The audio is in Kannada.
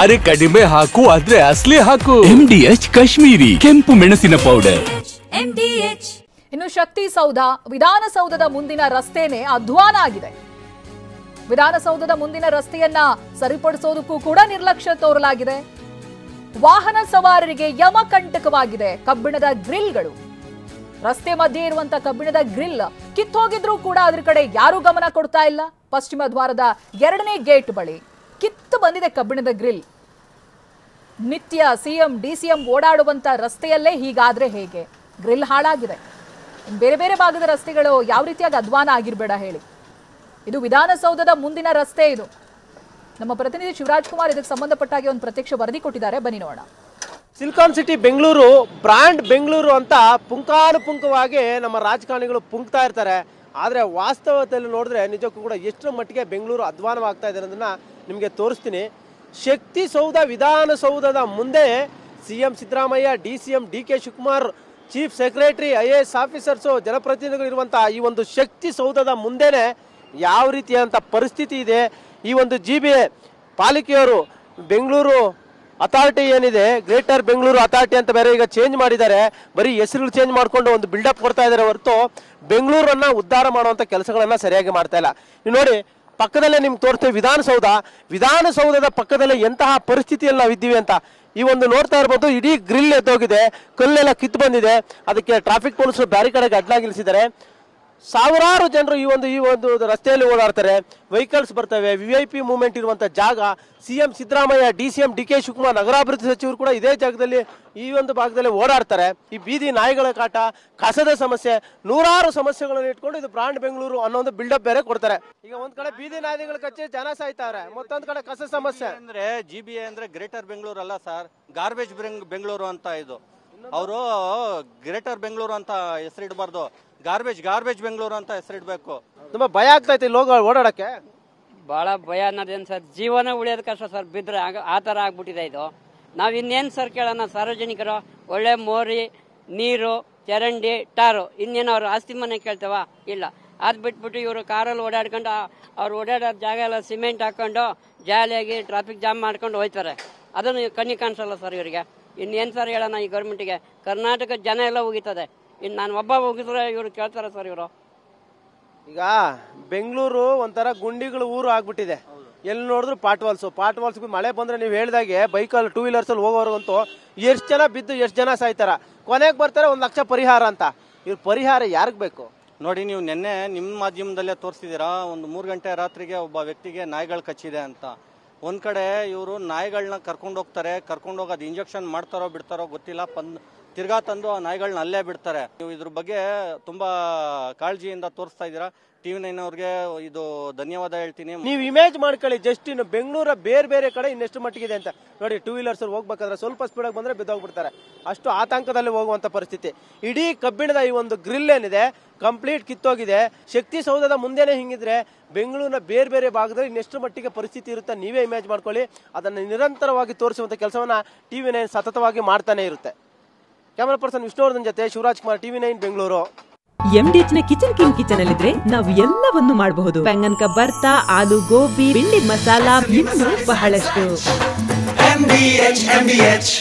ಅರೆ ಕಡಿಮೆ ಹಾಕು ಆದ್ರೆ ಅಸಲಿ ಹಾಕು. MDH ಕಾಶ್ಮೀರಿ ಕೆಂಪು ಮೆಣಸಿನ ಪೌಡರ್. MDH. ಇನ್ನು ಶಕ್ತಿಸೌಧ ವಿಧಾನಸೌಧದ ಮುಂದಿನ ರಸ್ತೆನೇ ಅಧ್ವಾನ ಆಗಿದೆ. ವಿಧಾನಸೌಧದ ಮುಂದಿನ ರಸ್ತೆಯನ್ನ ಸರಿಪಡಿಸೋದಕ್ಕೂ ಕೂಡ ನಿರ್ಲಕ್ಷ್ಯ ತೋರಲಾಗಿದೆ. ವಾಹನ ಸವಾರರಿಗೆ ಯಮಕಂಟಕವಾಗಿದೆ ಕಬ್ಬಿಣದ ಗ್ರಿಲ್ಗಳು. ರಸ್ತೆ ಮಧ್ಯೆ ಇರುವಂತ ಕಬ್ಬಿಣದ ಗ್ರಿಲ್ ಕಿತ್ತೋಗಿದ್ರೂ ಕೂಡ ಅದ್ರ ಕಡೆ ಯಾರೂ ಗಮನ ಕೊಡ್ತಾ ಇಲ್ಲ. ಪಶ್ಚಿಮ ದ್ವಾರದ 2ನೇ ಗೇಟ್ ಬಳಿ ಕಿತ್ತು ಬಂದಿದೆ ಕಬ್ಬಿಣದ ಗ್ರಿಲ್. ನಿತ್ಯ ಸಿಎಂ ಡಿಸಿಎಂ ಓಡಾಡುವಂತ ರಸ್ತೆಯಲ್ಲೇ ಹೀಗಾದ್ರೆ ಹೇಗೆ? ಗ್ರಿಲ್ ಹಾಳಾಗಿದೆ. ಬೇರೆ ಬೇರೆ ಭಾಗದ ರಸ್ತೆಗಳು ಯಾವ ರೀತಿಯಾಗಿ ಅಧ್ವಾನ ಆಗಿರ್ಬೇಡ ಹೇಳಿ. ಇದು ವಿಧಾನಸೌಧದ ಮುಂದಿನ ರಸ್ತೆ. ಇದು ನಮ್ಮ ಪ್ರತಿನಿಧಿ ಶಿವರಾಜ್ ಕುಮಾರ್ ಇದಕ್ಕೆ ಸಂಬಂಧಪಟ್ಟಾಗಿ ಒಂದು ಪ್ರತ್ಯಕ್ಷ ವರದಿ ಕೊಟ್ಟಿದ್ದಾರೆ, ಬನ್ನಿ ನೋಡೋಣ. Silicon city Bengaluru, brand Bengaluru ಅಂತ ಪುಂಖಾನುಪುಂಖವಾಗಿ ನಮ್ಮ ರಾಜಕಾರಣಿಗಳು ಪುಂಕ್ತಾ ಇರ್ತಾರೆ. ಆದರೆ ವಾಸ್ತವದಲ್ಲಿ ನೋಡಿದ್ರೆ ನಿಜಕ್ಕೂ ಕೂಡ ಎಷ್ಟು ಮಟ್ಟಿಗೆ ಬೆಂಗಳೂರು ಅಧ್ವಾನವಾಗ್ತಾ ಇದೆ ಅನ್ನೋದನ್ನ ನಿಮಗೆ ತೋರಿಸ್ತೀನಿ. ಶಕ್ತಿಸೌಧ ವಿಧಾನಸೌಧದ ಮುಂದೆ CM Siddaramaiah, DCM DK Shivakumar, chief secretary, IAS officers, ಜನಪ್ರತಿನಿಧಿಗಳು ಇರುವಂಥ ಈ ಒಂದು ಶಕ್ತಿಸೌಧದ ಮುಂದೆನೆ ಯಾವ ರೀತಿಯಾದಂಥ ಪರಿಸ್ಥಿತಿ ಇದೆ. ಈ ಒಂದು GBA ಪಾಲಿಕೆಯವರು ಬೆಂಗಳೂರು ಅಥಾರಿಟಿ ಏನಿದೆ, ಗ್ರೇಟರ್ ಬೆಂಗಳೂರು ಅಥಾರಿಟಿ ಅಂತ ಬೇರೆ ಈಗ ಚೇಂಜ್ ಮಾಡಿದ್ದಾರೆ. ಬರೀ ಹೆಸರುಗಳು ಚೇಂಜ್ ಮಾಡಿಕೊಂಡು ಒಂದು ಬಿಲ್ಡಪ್ ಕೊಡ್ತಾ ಇದ್ದಾರೆ ಹೊರತು ಬೆಂಗಳೂರನ್ನ ಉದ್ಧಾರ ಮಾಡುವಂಥ ಕೆಲಸಗಳನ್ನ ಸರಿಯಾಗಿ ಮಾಡ್ತಾ ಇಲ್ಲ. ನೀವು ನೋಡಿ, ಪಕ್ಕದಲ್ಲೇ ನಿಮ್ಗೆ ತೋರಿಸ್ತೇವೆ ವಿಧಾನಸೌಧದ ಪಕ್ಕದಲ್ಲೇ ಎಂತಹ ಪರಿಸ್ಥಿತಿಯಲ್ಲಿ ನಾವು ಇದ್ದೀವಿ ಅಂತ. ಈ ಒಂದು ನೋಡ್ತಾ ಇರ್ಬೋದು, ಇಡೀ ಗ್ರಿಲ್ ಎದ್ದೋಗಿದೆ, ಕಲ್ಲೆಲ್ಲ ಕಿತ್ತು ಬಂದಿದೆ. ಅದಕ್ಕೆ ಟ್ರಾಫಿಕ್ ಪೊಲೀಸರು ಬ್ಯಾರಿಕೇಡ್ ಅಡ್ಡಲಾಗಿ ನಿಲ್ಲಿಸಿದ್ದಾರೆ. ಸಾವಿರಾರು ಜನರು ಈ ಒಂದು ರಸ್ತೆಯಲ್ಲಿ ಓಡಾಡ್ತಾರೆ. ವೆಹಿಕಲ್ಸ್ ಬರ್ತವೆ. VIP ಮೂವ್ಮೆಂಟ್ ಇರುವಂತ ಜಾಗ. CM Siddaramaiah, DCM DK Shivakumar, ನಗರಾಭಿವೃದ್ಧಿ ಸಚಿವರು ಕೂಡ ಇದೇ ಜಾಗದಲ್ಲಿ ಈ ಒಂದು ಭಾಗದಲ್ಲಿ ಓಡಾಡ್ತಾರೆ. ಈ ಬೀದಿ ನಾಯಿಗಳ ಕಾಟ, ಕಸದ ಸಮಸ್ಯೆ, ನೂರಾರು ಸಮಸ್ಯೆಗಳನ್ನು ಇಟ್ಕೊಂಡು ಇದು ಬ್ರಾಂಡ್ ಬೆಂಗಳೂರು ಅನ್ನೋ ಒಂದು ಬಿಲ್ಡಪ್ ಬೇರೆ ಕೊಡ್ತಾರೆ. ಈಗ ಒಂದ್ ಕಡೆ ಬೀದಿ ನಾಯಿಗಳ ಕಚ್ಚಿ ಜನ ಸಾಯ್ತಾವ್ರೆ, ಮತ್ತೊಂದ್ ಕಡೆ ಕಸ ಸಮಸ್ಯೆ. ಅಂದ್ರೆ GBA ಅಂದ್ರೆ ಗ್ರೇಟರ್ ಬೆಂಗಳೂರು ಅಲ್ಲ ಸರ್, ಗಾರ್ಬೇಜ್ ಬೆಂಗಳೂರು ಅಂತ. ಇದು ಅವರು ಗ್ರೇಟರ್ ಬೆಂಗಳೂರು ಅಂತ ಹೆಸರಿಡಬಾರ್ದು, ಗಾರ್ಬೇಜ್ ಬೆಂಗಳೂರು ಅಂತ ಹೆಸರಿಡ್ಬೇಕು. ತುಂಬಾ ಭಯ ಆಗ್ತೈತಿ ಓಡಾಡಕ್ಕೆ. ಬಹಳ ಭಯ ಅನ್ನೋದೇನು ಸರ್, ಜೀವನ ಉಳಿಯೋದು ಕಷ್ಟ ಸರ್. ಬಿದ್ರೆ ಆ ಥರ ಆಗ್ಬಿಟ್ಟಿದೆ ಇದು. ನಾವು ಇನ್ನೇನು ಸರ್ ಕೇಳೋಣ? ಸಾರ್ವಜನಿಕರು ಒಳ್ಳೆ ಮೋರಿ, ನೀರು, ಚರಂಡಿ, ಟಾರು, ಇನ್ನೇನು ಅವ್ರು ಆಸ್ತಿ ಮನೆ ಕೇಳ್ತೇವ? ಇಲ್ಲ. ಅದು ಬಿಟ್ಬಿಟ್ಟು ಇವರು ಕಾರಲ್ಲಿ ಓಡಾಡ್ಕೊಂಡು ಅವ್ರು ಓಡಾಡೋ ಜಾಗ ಎಲ್ಲ ಸಿಮೆಂಟ್ ಹಾಕೊಂಡು ಜಾಲಿಯಾಗಿ ಟ್ರಾಫಿಕ್ ಜಾಮ್ ಮಾಡ್ಕೊಂಡು ಹೋಯ್ತಾರೆ. ಅದನ್ನು ಕಣ್ಣಿ ಕಾಣಿಸಲ್ಲ ಸರ್ ಇವರಿಗೆ. ಇನ್ನೇನು ಸರ್ ಹೇಳೋಣ ಈ ಗೌರ್ಮೆಂಟಿಗೆ? ಕರ್ನಾಟಕದ ಜನ ಎಲ್ಲ ಹೋಗಿತ್ತದೆ. ಇನ್ನು ನಾನು ಒಬ್ಬ ಹೋಗಿದ್ರೆ ಇವರು ಕೇಳ್ತಾರೆ ಸರ್ ಇವರು. ಈಗ ಬೆಂಗಳೂರು ಒಂಥರ ಗುಂಡಿಗಳು ಊರು ಆಗ್ಬಿಟ್ಟಿದೆ. ಎಲ್ಲಿ ನೋಡಿದ್ರು ಪಾಟ್ ವಾಲ್ಸ್ ಮಳೆ ಬಂದ್ರೆ ನೀವು ಹೇಳಿದಾಗೆ ಬೈಕಲ್ಲಿ 2 ವೀಲರ್ಸಲ್ಲಿ ಹೋಗೋರ್ಗಂತೂ ಎಷ್ಟು ಜನ ಬಿದ್ದು ಎಷ್ಟು ಜನ ಸಾಯ್ತಾರ. ಕೊನೆಗೆ ಬರ್ತಾರೆ 1 ಲಕ್ಷ ಪರಿಹಾರ ಅಂತ. ಇವ್ರ ಪರಿಹಾರ ಯಾರಿಗೆ ಬೇಕು ನೋಡಿ. ನೀವು ನಿನ್ನೆ ನಿಮ್ಮ ಮಾಧ್ಯಮದಲ್ಲೇ ತೋರಿಸಿದ್ದೀರಾ, ಒಂದು 3 ಗಂಟೆ ರಾತ್ರಿಗೆ ಒಬ್ಬ ವ್ಯಕ್ತಿಗೆ ನಾಯಿಗಳು ಕಚ್ಚಿದೆ ಅಂತ. ಒಂದ್ ಕಡೆ ಇವರು ನಾಯಿಗಳನ್ನ ಕರ್ಕೊಂಡೋಗೋದು ಇಂಜೆಕ್ಷನ್ ಮಾಡ್ತಾರೋ ಬಿಡ್ತಾರೋ ಗೊತ್ತಿಲ್ಲ. ತಿರ್ಗಾ ತಂದು ಆ ನಾಯಿಗಳನ್ನ ಅಲ್ಲೇ ಬಿಡ್ತಾರೆ. ನೀವು ಇದ್ರ ಬಗ್ಗೆ ತುಂಬಾ ಕಾಳಜಿಯಿಂದ ತೋರಿಸ್ತಾ ಇದ್ದೀರಾ. TV9 ಅವ್ರಿಗೆ ಇದು ಧನ್ಯವಾದ ಹೇಳ್ತೀನಿ. ನೀವು ಇಮೇಜ್ ಮಾಡ್ಕೊಳ್ಳಿ ಜಸ್ಟ್. ಇನ್ನು ಬೆಂಗಳೂರ ಬೇರೆ ಕಡೆ ಇನ್ನೆಷ್ಟು ಮಟ್ಟಿಗಿದೆ ಅಂತ ನೋಡಿ. 2 ವೀಲರ್ಸ್ ಹೋಗ್ಬೇಕಾದ್ರೆ ಸ್ವಲ್ಪ ಸ್ಪೀಡಾಗಿ ಬಂದ್ರೆ ಬಿದ್ದೋಗ್ಬಿಡ್ತಾರೆ. ಅಷ್ಟು ಆತಂಕದಲ್ಲಿ ಹೋಗುವಂತ ಪರಿಸ್ಥಿತಿ. ಇಡೀ ಕಬ್ಬಿಣದ ಈ ಒಂದು ಗ್ರಿಲ್ ಏನಿದೆ ಕಂಪ್ಲೀಟ್ ಕಿತ್ತೋಗಿದೆ. ಶಕ್ತಿಸೌಧದ ಮುಂದೆನೆ ಹಿಂಗಿದ್ರೆ ಬೆಂಗಳೂರಿನ ಬೇರೆ ಭಾಗದಲ್ಲಿ ಇನ್ನೆಷ್ಟು ಮಟ್ಟಿಗೆ ಪರಿಸ್ಥಿತಿ ಇರುತ್ತೆ ನೀವೇ ಇಮೇಜ್ ಮಾಡ್ಕೊಳ್ಳಿ. ಅದನ್ನು ನಿರಂತರವಾಗಿ ತೋರಿಸುವಂತ ಕೆಲಸವನ್ನ TV9 ಸತತವಾಗಿ ಮಾಡ್ತಾನೆ ಇರುತ್ತೆ. ಕ್ಯಾಮರಾ ಪರ್ಸನ್ ವಿಷ್ಣುವರ್ಧನ್ ಜೊತೆ ಶಿವರಾಜ್ ಕುಮಾರ್, TV9 ಬೆಂಗಳೂರು. MDH ನ ಕಿಚನ್ ಅಲ್ಲಿದ್ರೆ ನಾವು ಎಲ್ಲವನ್ನು ಮಾಡಬಹುದು. ಬೆಂಗನ್ಕ ಬರ್ತಾ, ಆಲೂ ಗೋಬಿ, ಬೆಂಡಿ ಮಸಾಲಾ, ಇನ್ನೂ ಬಹಳಷ್ಟು. MDH